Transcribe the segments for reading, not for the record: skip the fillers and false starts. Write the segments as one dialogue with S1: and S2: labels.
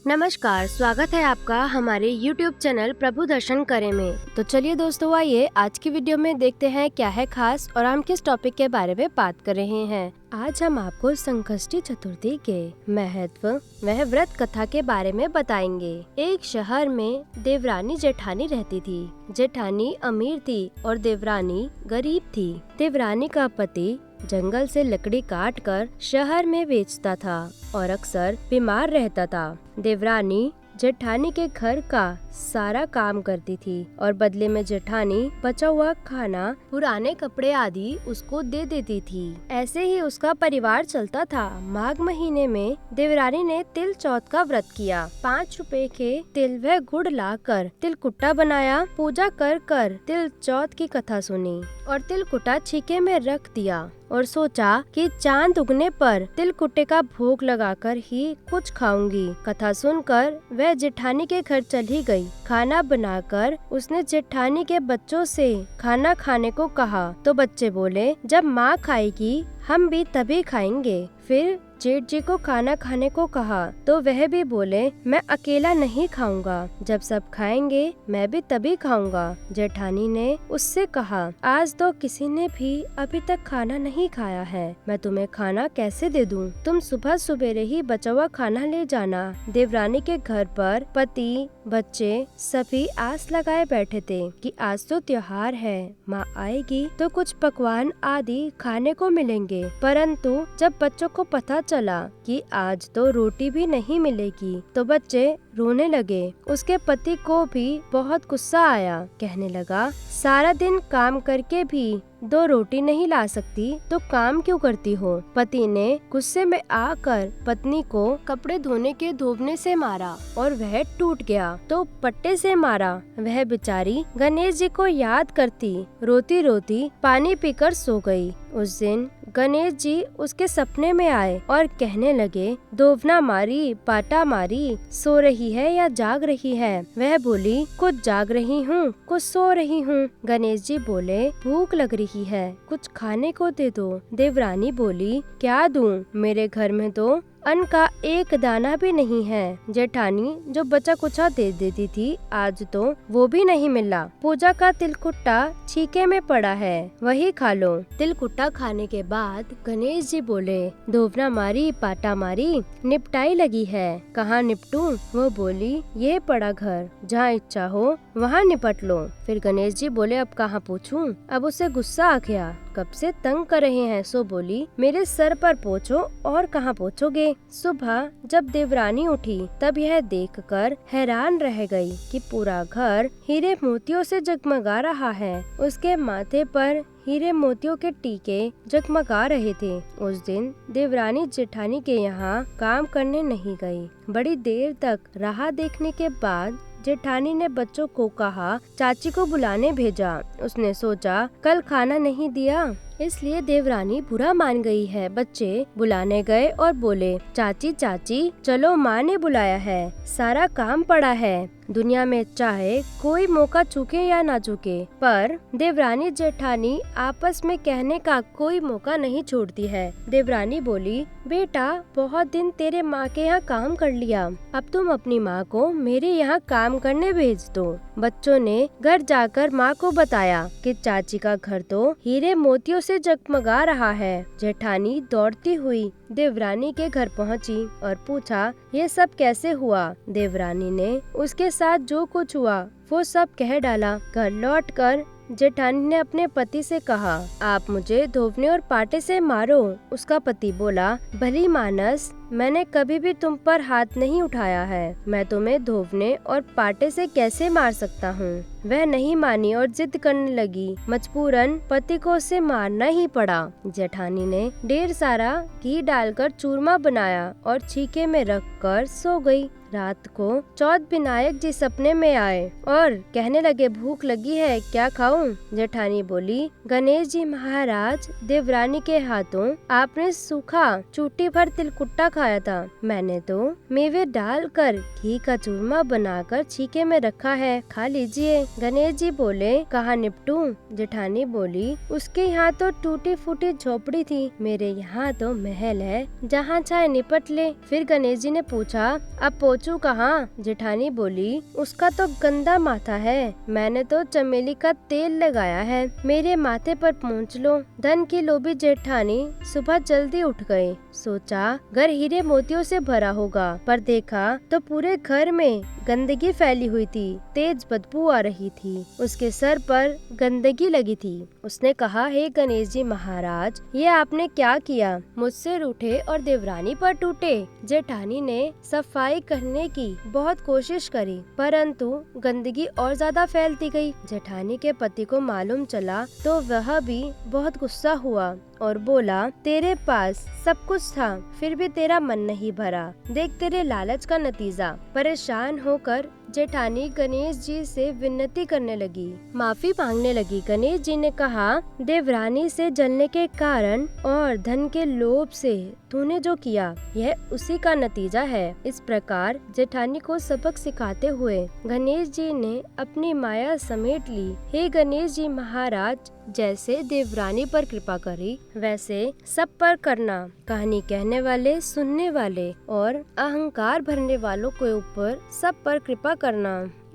S1: नमस्कार, स्वागत है आपका हमारे YouTube चैनल प्रभु दर्शन करे में। तो चलिए दोस्तों, आइए आज की वीडियो में देखते हैं क्या है खास और हम किस टॉपिक के बारे में बात कर रहे हैं। आज हम आपको संकष्टी चतुर्थी के महत्व वह व्रत कथा के बारे में बताएंगे। एक शहर में देवरानी जेठानी रहती थी। जेठानी अमीर थी और देवरानी गरीब थी। देवरानी का पति जंगल से लकड़ी काट कर शहर में बेचता था और अक्सर बीमार रहता था। देवरानी जेठानी के घर का सारा काम करती थी और बदले में जेठानी बचा हुआ खाना, पुराने कपड़े आदि उसको दे देती थी। ऐसे ही उसका परिवार चलता था। माघ महीने में देवरानी ने तिल चौथ का व्रत किया। 5 रुपए के तिल व गुड़ लाकर तिलकुट्टा बनाया। पूजा कर कर तिल चौथ की कथा सुनी और तिलकुट्टा छीके में रख दिया और सोचा कि चांद उगने पर तिलकुट्टे का भोग लगाकर ही कुछ खाऊंगी। कथा सुनकर वह जेठानी के घर चली गई। खाना बनाकर उसने जेठानी के बच्चों से खाना खाने को कहा तो बच्चे बोले, जब माँ खाएगी हम भी तभी खाएंगे। फिर जेठ जी को खाना खाने को कहा तो वह भी बोले, मैं अकेला नहीं खाऊंगा, जब सब खाएंगे मैं भी तभी खाऊंगा। जेठानी ने उससे कहा, आज तो किसी ने भी अभी तक खाना नहीं खाया है, मैं तुम्हें खाना कैसे दे दूं? तुम सुबह सुबेरे ही बचा हुआ खाना ले जाना। देवरानी के घर पर पति बच्चे सभी आस लगाए बैठे थे कि आज तो त्योहार है, माँ आएगी तो कुछ पकवान आदि खाने को मिलेंगे। परंतु जब बच्चों को पता चला कि आज तो रोटी भी नहीं मिलेगी तो बच्चे रोने लगे। उसके पति को भी बहुत गुस्सा आया। कहने लगा, सारा दिन काम करके भी 2 रोटी नहीं ला सकती तो काम क्यों करती हो? पति ने गुस्से में आकर पत्नी को कपड़े धोने के धोबने से मारा और वह टूट गया तो पट्टे से मारा। वह बेचारी गणेश जी को याद करती रोती रोती पानी पीकर सो गई। उस दिन गणेश जी उसके सपने में आए और कहने लगे, दोवना मारी पाटा मारी, सो रही है या जाग रही है? वह बोली, कुछ जाग रही हूँ कुछ सो रही हूँ। गणेश जी बोले, भूख लग रही है, कुछ खाने को दे दो। देवरानी बोली, क्या दूं? मेरे घर में तो अन्न का एक दाना भी नहीं है। जेठानी जो बचा कुचा दे देती थी, आज तो वो भी नहीं मिला। पूजा का तिलकुट्टा छीके में पड़ा है, वही खा लो। तिलकुट्टा खाने के बाद गणेश जी बोले, दोवना मारी पाटा मारी, निपटाई लगी है, कहाँ निपटूं? वो बोली, ये पड़ा घर, जहाँ इच्छा हो वहाँ निपट लो। फिर गणेश जी बोले, अब कहाँ पूछूं? अब उसे गुस्सा आ गया, कब से तंग कर रहे हैं। सो बोली, मेरे सर पर पोछो और कहाँ पोछोगे? सुबह जब देवरानी उठी तब यह देखकर हैरान रह गई कि पूरा घर हीरे मोतियों से जगमगा रहा है। उसके माथे पर हीरे मोतियों के टीके जगमगा रहे थे। उस दिन देवरानी जेठानी के यहाँ काम करने नहीं गई। बड़ी देर तक राह देखने के बाद जेठानी ने बच्चों को कहा, चाची को बुलाने भेजा। उसने सोचा कल खाना नहीं दिया इसलिए देवरानी बुरा मान गई है। बच्चे बुलाने गए और बोले, चाची चाची चलो, माँ ने बुलाया है, सारा काम पड़ा है। दुनिया में चाहे कोई मौका चूके या ना चूके, पर देवरानी जेठानी आपस में कहने का कोई मौका नहीं छोड़ती है। देवरानी बोली, बेटा बहुत दिन तेरे माँ के यहाँ काम कर लिया, अब तुम अपनी माँ को मेरे यहाँ काम करने भेज दो। बच्चों ने घर जाकर माँ को बताया कि चाची का घर तो हीरे मोतियों से जगमगा रहा है। जेठानी दौड़ती हुई देवरानी के घर पहुँची और पूछा, ये सब कैसे हुआ? देवरानी ने उसके साथ जो कुछ हुआ वो सब कह डाला। घर लौटकर जेठानी ने अपने पति से कहा, आप मुझे धोबने और पाटे से मारो। उसका पति बोला, भली मानस, मैंने कभी भी तुम पर हाथ नहीं उठाया है, मैं तुम्हें धोबने और पाटे से कैसे मार सकता हूँ? वह नहीं मानी और जिद करने लगी। मजबूरन पति को उसे मारना ही पड़ा। जेठानी ने ढेर सारा घी डालकर चूरमा बनाया और छीके में रखकर सो गई। रात को चौथ विनायक जी सपने में आए और कहने लगे, भूख लगी है, क्या खाऊं? जेठानी बोली, गणेश जी महाराज, देवरानी के हाथों आपने सूखा चूटी भर तिलकुट्टा खाया था, मैंने तो मेवे डालकर घी का चूरमा बनाकर छीके में रखा है, खा लीजिए। गणेश जी बोले, कहाँ निपटूं? जेठानी बोली, उसके यहाँ तो टूटी फूटी झोपड़ी थी, मेरे यहाँ तो महल है, जहाँ चाहे निपट ले। फिर गणेश जी ने पूछा, अब पहुँचूं कहाँ? जेठानी बोली, उसका तो गंदा माथा है, मैंने तो चमेली का तेल लगाया है, मेरे माथे पर पहुँच लो। धन की लोभी जेठानी सुबह जल्दी उठ गई। सोचा घर हीरे मोतियों से भरा होगा, पर देखा तो पूरे घर में गंदगी फैली हुई थी, तेज बदबू आ रही थी, उसके सर पर गंदगी लगी थी। उसने कहा, हे गणेश जी महाराज, ये आपने क्या किया? मुझसे रूठे और देवरानी पर टूटे। जेठानी ने सफाई करने की बहुत कोशिश करी, परंतु गंदगी और ज्यादा फैलती गई। जेठानी के पति को मालूम चला तो वह भी बहुत गुस्सा हुआ और बोला, तेरे पास सब कुछ था, फिर भी तेरा मन नहीं भरा, देख तेरे लालच का नतीजा। परेशान होकर जेठानी गणेश जी से विनती करने लगी, माफी मांगने लगी। गणेश जी ने कहा, देवरानी से जलने के कारण और धन के लोभ से तूने जो किया, यह उसी का नतीजा है। इस प्रकार जेठानी को सबक सिखाते हुए गणेश जी ने अपनी माया समेट ली। हे गणेश जी महाराज, जैसे देवरानी पर कृपा करी, वैसे सब पर करना। कहानी कहने वाले, सुनने वाले और अहंकार भरने वालों के ऊपर सब पर कृपा करना।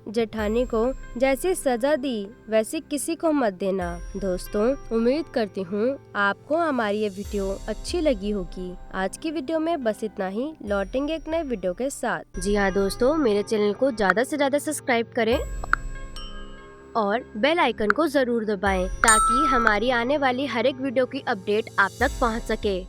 S1: जेठानी को जैसी सजा दी वैसी किसी को मत देना। दोस्तों, उम्मीद करती हूँ आपको हमारी ये वीडियो अच्छी लगी होगी। आज की वीडियो में बस इतना ही, लौटेंगे एक नए वीडियो के साथ। जी हाँ दोस्तों, मेरे चैनल को ज्यादा से ज्यादा सब्सक्राइब करें और बेल आइकन को जरूर दबाएं, ताकि हमारी आने वाली हर एक वीडियो की अपडेट आप तक पहुंच सके।